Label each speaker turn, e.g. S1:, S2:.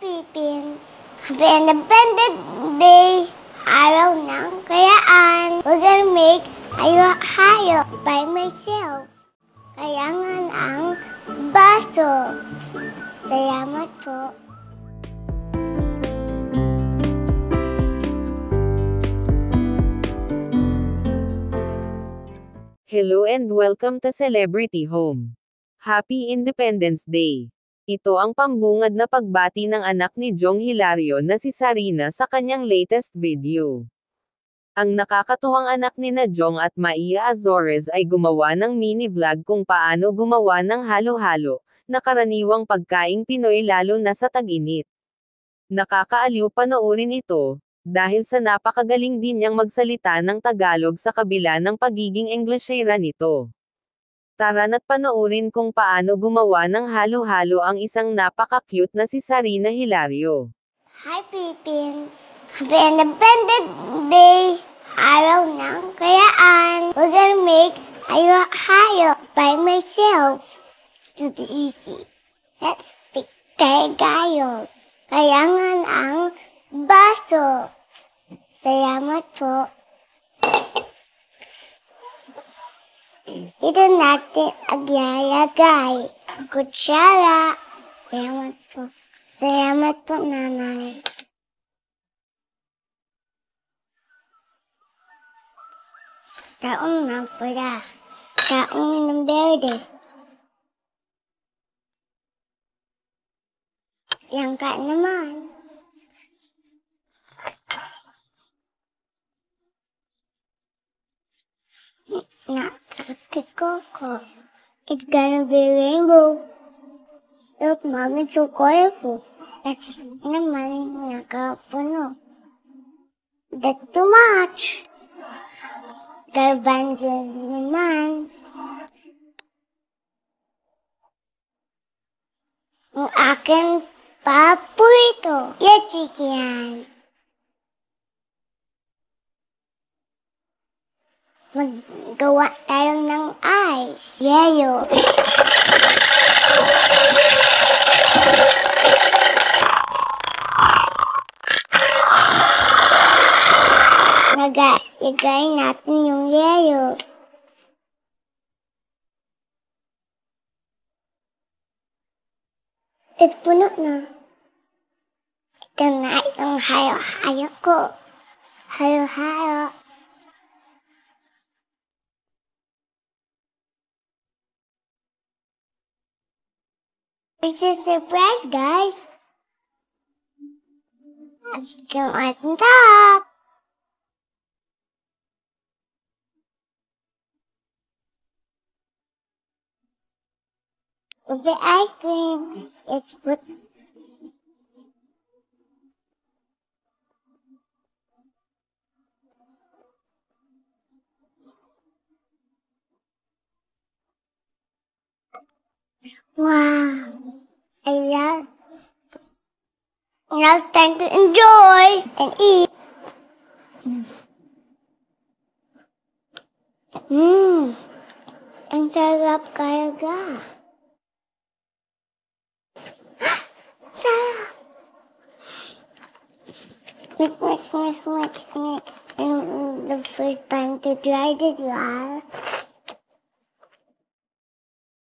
S1: Philippines! Happy Independence Day! Araw ng Kayaan! We're gonna make hayo by myself. Kailangan ang baso. Salamat po.
S2: Hello and welcome to Celebrity Home. Happy Independence Day! Ito ang pambungad na pagbati ng anak ni Jong Hilario na si Sarina sa kanyang latest video. Ang nakakatuwang anak ni na Jong at Maia Azores ay gumawa ng mini vlog kung paano gumawa ng halo-halo, na karaniwang pagkaing Pinoy lalo na sa tag-init. Nakakaaliw panoorin ito, dahil sa napakagaling din niyang magsalita ng Tagalog sa kabila ng pagiging Englishera nito. Tara na't panoorin kung paano gumawa ng halo-halo ang isang napaka-cute na si Sarina Hilario.
S1: Hi Philippines! Happy Independence Day! Araw ng Kayaan! We're gonna make hayo by myself. It's easy. Let's pick tayo. Kailangan ang baso. Salamat po. Ito natin agyayagay. Kutsara. Salamat po. Salamat po, nanay. Taong ng pula. Taong ng berde. Langka naman. Coco. It's gonna be rainbow. Look, Mom, it's so colorful. That's naman nakapuno. That's too much. Garbanzo naman. Ang aking paborito. Yeah, chicken. Maggawa tayo ng ice. Yelo. Nagay natin yung yelo. Ito puno na. Ito na itong hayo-hayo ko. Hayo-hayo. It's a surprise, guys. Let's go on top. With the ice cream, let's put wow. Now it's time to enjoy and eat. Ang sarap talaga. Sarap. Mix. And the first time to try it,